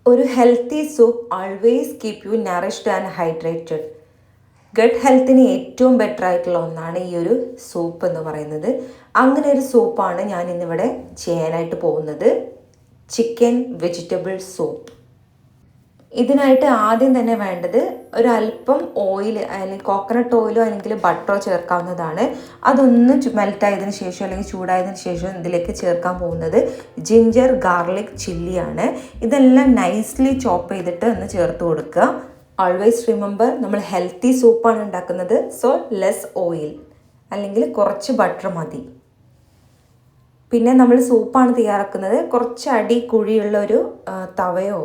ഒരു healthy soup always keep you nourished and hydrated. Gut ഹെൽത്തിന് ഏറ്റവും ബെറ്റർ ആയിട്ടുള്ള ഒന്നാണ് ഈ ഒരു സൂപ്പ് എന്ന് പറയുന്നത്. അങ്ങനെ ഒരു സൂപ്പാണ് ഞാൻ ഇന്നിവിടെ ചെയ്യാനായിട്ട് പോകുന്നത്. Chicken vegetable soup. ഇതിനായിട്ട് ആദ്യം തന്നെ വേണ്ടത് ഒരല്പം ഓയിൽ, അല്ലെങ്കിൽ കോക്കനട്ട് ഓയിലോ അല്ലെങ്കിൽ ബട്ടറോ ചേർക്കാവുന്നതാണ്. അതൊന്ന് മെൽറ്റായതിനു ശേഷം അല്ലെങ്കിൽ ചൂടായതിനു ശേഷം ഇതിലേക്ക് ചേർക്കാൻ പോകുന്നത് ജിഞ്ചർ ഗാർലിക് ചില്ലിയാണ്. ഇതെല്ലാം നൈസ്ലി ചോപ്പ് ചെയ്തിട്ട് ഒന്ന് ചേർത്ത് കൊടുക്കുക. ഓൾവേസ് റിമെമ്പർ, നമ്മൾ ഹെൽത്തി സൂപ്പാണ് ഉണ്ടാക്കുന്നത്. സോ ലെസ് ഓയിൽ, അല്ലെങ്കിൽ കുറച്ച് ബട്ടർ മതി. പിന്നെ നമ്മൾ സൂപ്പാണ് തയ്യാറാക്കുന്നത്, കുറച്ച് അടി കുഴിയുള്ള ഒരു തവയോ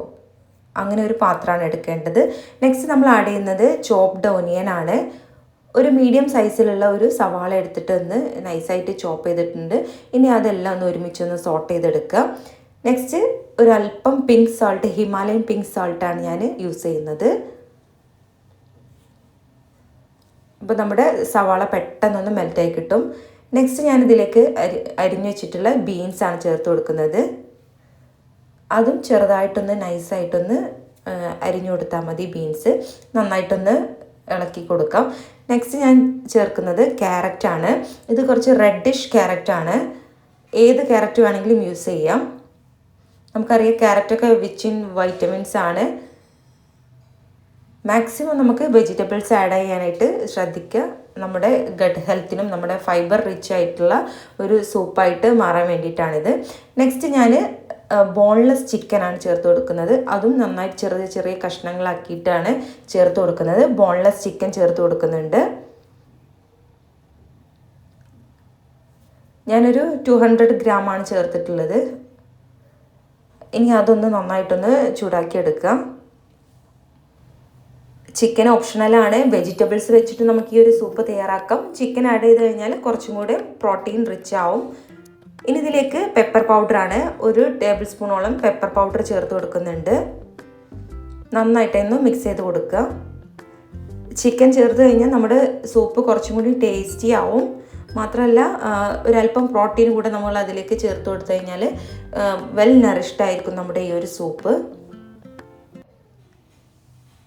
അങ്ങനെ ഒരു പാത്രമാണ് എടുക്കേണ്ടത്. നെക്സ്റ്റ് നമ്മൾ ആഡ് ചെയ്യുന്നത് ചോപ്ഡ് ഓനിയൻ ആണ്. ഒരു മീഡിയം സൈസിലുള്ള ഒരു സവാള എടുത്തിട്ട് ഒന്ന് നൈസായിട്ട് ചോപ്പ് ചെയ്തിട്ടുണ്ട്. ഇനി അതെല്ലാം ഒന്ന് ഒരുമിച്ചൊന്ന് സോട്ട് ചെയ്തെടുക്കുക. നെക്സ്റ്റ് ഒരല്പം പിങ്ക് സാൾട്ട്, ഹിമാലയൻ പിങ്ക് സാൾട്ടാണ് ഞാൻ യൂസ് ചെയ്യുന്നത്. അപ്പോൾ നമ്മുടെ സവാള പെട്ടെന്നൊന്ന് മെൽറ്റായി കിട്ടും. നെക്സ്റ്റ് ഞാനിതിലേക്ക് അരിഞ്ഞു വെച്ചിട്ടുള്ള ബീൻസാണ് ചേർത്ത് കൊടുക്കുന്നത്. അതും ചെറുതായിട്ടൊന്ന് നൈസായിട്ടൊന്ന് അരിഞ്ഞു കൊടുത്താൽ മതി. ബീൻസ് നന്നായിട്ടൊന്ന് ഇളക്കി കൊടുക്കാം. നെക്സ്റ്റ് ഞാൻ ചേർക്കുന്നത് ക്യാരറ്റാണ്. ഇത് കുറച്ച് റെഡിഷ് ക്യാരറ്റാണ്. ഏത് ക്യാരറ്റ് വേണമെങ്കിലും യൂസ് ചെയ്യാം. നമുക്കറിയാം ക്യാരറ്റൊക്കെ വിച്ച് ഇൻ വൈറ്റമിൻസ് ആണ്. മാക്സിമം നമുക്ക് വെജിറ്റബിൾസ് ആഡ് ചെയ്യാനായിട്ട് ശ്രദ്ധിക്കുക. നമ്മുടെ ഗട്ട് ഹെൽത്തിനും നമ്മുടെ ഫൈബർ റിച്ച് ആയിട്ടുള്ള ഒരു സൂപ്പായിട്ട് മാറാൻ വേണ്ടിയിട്ടാണിത്. നെക്സ്റ്റ് ഞാൻ ബോൺലെസ് ചിക്കനാണ് ചേർത്ത് കൊടുക്കുന്നത്. അതും നന്നായിട്ട് ചെറിയ ചെറിയ കഷ്ണങ്ങളാക്കിയിട്ടാണ് ചേർത്ത് കൊടുക്കുന്നത്. ബോൺലെസ് ചിക്കൻ ചേർത്ത് കൊടുക്കുന്നുണ്ട്. ഞാനൊരു 200 ഗ്രാമാണ് ചേർത്തിട്ടുള്ളത്. ഇനി അതൊന്ന് നന്നായിട്ടൊന്ന് ചൂടാക്കി എടുക്കാം. ചിക്കൻ ഓപ്ഷണലാണ്. വെജിറ്റബിൾസ് വെച്ചിട്ട് നമുക്ക് ഈ ഒരു സൂപ്പ് തയ്യാറാക്കാം. ചിക്കൻ ആഡ് ചെയ്ത് കഴിഞ്ഞാൽ കുറച്ചും കൂടെ പ്രോട്ടീൻ റിച്ച് ആവും. ഇനി ഇതിലേക്ക് പെപ്പർ പൗഡറാണ്. 1 ടേബിൾ സ്പൂണോളം പെപ്പർ പൗഡർ ചേർത്ത് കൊടുക്കുന്നുണ്ട്. നന്നായിട്ടൊന്ന് മിക്സ് ചെയ്ത് കൊടുക്കുക. ചിക്കൻ ചേർത്ത് കഴിഞ്ഞാൽ നമ്മുടെ സൂപ്പ് കുറച്ചും കൂടി ടേസ്റ്റി ആവും. മാത്രമല്ല ഒരല്പം പ്രോട്ടീൻ കൂടെ നമ്മൾ അതിലേക്ക് ചേർത്ത് കൊടുത്തു കഴിഞ്ഞാൽ വെൽ നറിഷ്ഡ് ആയിരിക്കും നമ്മുടെ ഈ ഒരു സൂപ്പ്.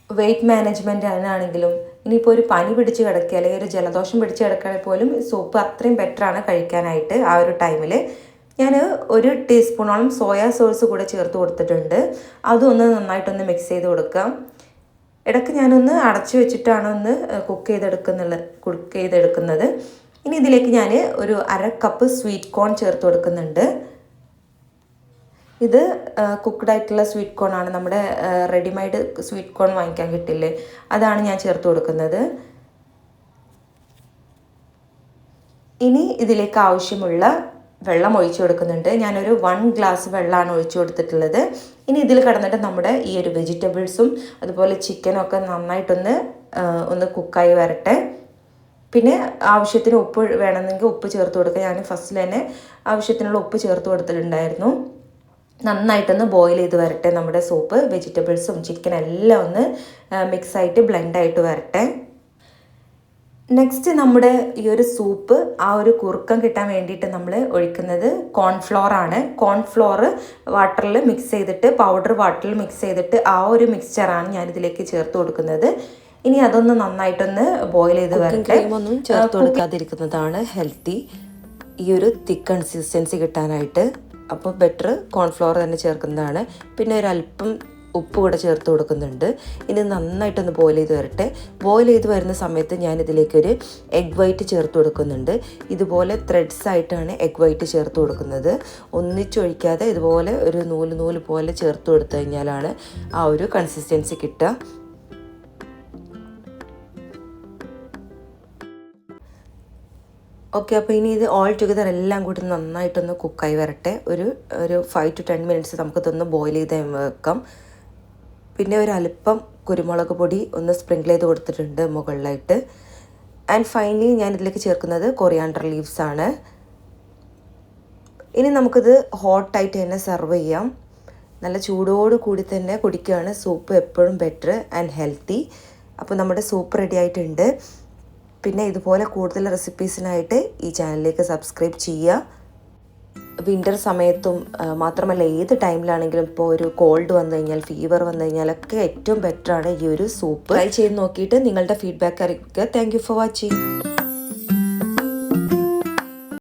വെയ്റ്റ് മാനേജ്മെൻറ്റ് ആണെങ്കിലും ഇനിയിപ്പോൾ ഒരു പനി പിടിച്ച് കിടക്കുക അല്ലെങ്കിൽ ഒരു ജലദോഷം പിടിച്ച് കിടക്കുകയാണെങ്കിൽ പോലും സൂപ്പ് അത്രയും ബെറ്ററാണ് കഴിക്കാനായിട്ട്. ആ ഒരു ടൈമിൽ ഞാൻ 1 ടീസ്പൂണോളം സോയാ സോസ് കൂടെ ചേർത്ത് കൊടുത്തിട്ടുണ്ട്. അതൊന്ന് നന്നായിട്ടൊന്ന് മിക്സ് ചെയ്ത് കൊടുക്കാം. ഇടയ്ക്ക് ഞാനൊന്ന് അടച്ചു വെച്ചിട്ടാണ് ഒന്ന് കുക്ക് ചെയ്തെടുക്കുന്നത്. ഇനി ഇതിലേക്ക് ഞാൻ ഒരു 1/2 കപ്പ് സ്വീറ്റ് കോൺ ചേർത്ത് കൊടുക്കുന്നുണ്ട്. ഇത് കുക്ക്ഡ് ആയിട്ടുള്ള സ്വീറ്റ് കോൺ ആണ്. നമ്മുടെ റെഡിമെയ്ഡ് സ്വീറ്റ് കോൺ വാങ്ങിക്കാൻ കിട്ടില്ലേ, അതാണ് ഞാൻ ചേർത്ത് കൊടുക്കുന്നത്. ഇനി ഇതിലേക്ക് ആവശ്യമുള്ള വെള്ളം ഒഴിച്ചു കൊടുക്കുന്നുണ്ട്. ഞാനൊരു 1 ഗ്ലാസ് വെള്ളമാണ് ഒഴിച്ചു കൊടുത്തിട്ടുള്ളത്. ഇനി ഇതിൽ കിടന്നിട്ട് നമ്മുടെ ഈ ഒരു വെജിറ്റബിൾസും അതുപോലെ ചിക്കനും ഒക്കെ നന്നായിട്ടൊന്ന് കുക്കായി വരട്ടെ. പിന്നെ ആവശ്യത്തിന് ഉപ്പ് വേണമെന്നെങ്കിൽ ഉപ്പ് ചേർത്ത് കൊടുക്കുക. ഞാൻ ഫസ്റ്റിൽ തന്നെ ആവശ്യത്തിനുള്ള ഉപ്പ് ചേർത്ത് കൊടുത്തിട്ടുണ്ടായിരുന്നു. നന്നായിട്ടൊന്ന് ബോയിൽ ചെയ്ത് വരട്ടെ. നമ്മുടെ സൂപ്പ് വെജിറ്റബിൾസും ചിക്കനെല്ലാം ഒന്ന് മിക്സായിട്ട് ബ്ലെൻഡായിട്ട് വരട്ടെ. നെക്സ്റ്റ് നമ്മുടെ ഈ ഒരു സൂപ്പ് ആ ഒരു കുറുക്കം കിട്ടാൻ വേണ്ടിയിട്ട് നമ്മൾ ഒഴിക്കുന്നത് കോൺഫ്ലോർ ആണ്. കോൺഫ്ലോർ വാട്ടറിൽ മിക്സ് ചെയ്തിട്ട്, പൗഡർ വാട്ടറിൽ മിക്സ് ചെയ്തിട്ട് ആ ഒരു മിക്സ്ചറാണ് ഞാനിതിലേക്ക് ചേർത്ത് കൊടുക്കുന്നത്. ഇനി അതൊന്ന് നന്നായിട്ടൊന്ന് ബോയിൽ ചെയ്ത് വരട്ടെ. ഒന്നും ചേർത്ത് കൊടുക്കാതിരിക്കുന്നതാണ് ഹെൽത്തി ഈ ഒരു തിക്ക് കൺസിസ്റ്റൻസി കിട്ടാനായിട്ട്. അപ്പോൾ ബെറ്റർ കോൺഫ്ലവർ തന്നെ ചേർക്കുന്നതാണ്. പിന്നെ ഒരല്പം ഉപ്പ് കൂടെ ചേർത്ത് കൊടുക്കുന്നുണ്ട്. ഇനി നന്നായിട്ടൊന്ന് ബോയിൽ ചെയ്ത് വരട്ടെ. ബോയിൽ ചെയ്ത് വരുന്ന സമയത്ത് ഞാനിതിലേക്കൊരു എഗ് വൈറ്റ് ചേർത്ത് കൊടുക്കുന്നുണ്ട്. ഇതുപോലെ ത്രെഡ്സ് ആയിട്ടാണ് എഗ് വൈറ്റ് ചേർത്ത് കൊടുക്കുന്നത്. ഒന്നിച്ചൊഴിക്കാതെ ഇതുപോലെ ഒരു നൂല് പോലെ ചേർത്ത് കൊടുത്തു കഴിഞ്ഞാലാണ് ആ ഒരു കൺസിസ്റ്റൻസി കിട്ടുക. ഓക്കെ, അപ്പോൾ ഇനി ഇത് ഓൾ ടുഗദർ എല്ലാം കൂടി നന്നായിട്ടൊന്ന് കുക്കായി വരട്ടെ. ഒരു 5 to 10 മിനിറ്റ്സ് നമുക്കിതൊന്ന് ബോയിൽ ചെയ്ത് വെക്കാം. പിന്നെ ഒരല്പം കുരുമുളക് പൊടി ഒന്ന് സ്പ്രിങ്കിൾ ചെയ്ത് കൊടുത്തിട്ടുണ്ട് മുകളിലായിട്ട്. ആൻഡ് ഫൈനലി ഞാൻ ഇതിലേക്ക് ചേർക്കുന്നത് കൊറിയാണ്ടർ ലീവ്സ് ആണ്. ഇനി നമുക്കിത് ഹോട്ടായിട്ട് തന്നെ സെർവ് ചെയ്യാം. നല്ല ചൂടോട് കൂടി തന്നെ കുടിക്കുകയാണ് സൂപ്പ് എപ്പോഴും ബെറ്റർ ആൻഡ് ഹെൽത്തി. അപ്പോൾ നമ്മുടെ സൂപ്പ് റെഡി ആയിട്ടുണ്ട്. പിന്നെ ഇതുപോലെ കൂടുതൽ റെസിപ്പീസിനായിട്ട് ഈ ചാനലിലേക്ക് സബ്സ്ക്രൈബ് ചെയ്യുക. വിൻ്റർ സമയത്തും മാത്രമല്ല ഏത് ടൈമിലാണെങ്കിലും ഇപ്പോൾ ഒരു കോൾഡ് വന്നു കഴിഞ്ഞാൽ ഫീവർ വന്നു കഴിഞ്ഞാലൊക്കെ ഏറ്റവും ബെറ്ററാണ് ഈ ഒരു സൂപ്പ്. ട്രൈ ചെയ്ത് നോക്കിയിട്ട് നിങ്ങളുടെ ഫീഡ്ബാക്ക് അറിയിക്കുക. Thank you for watching.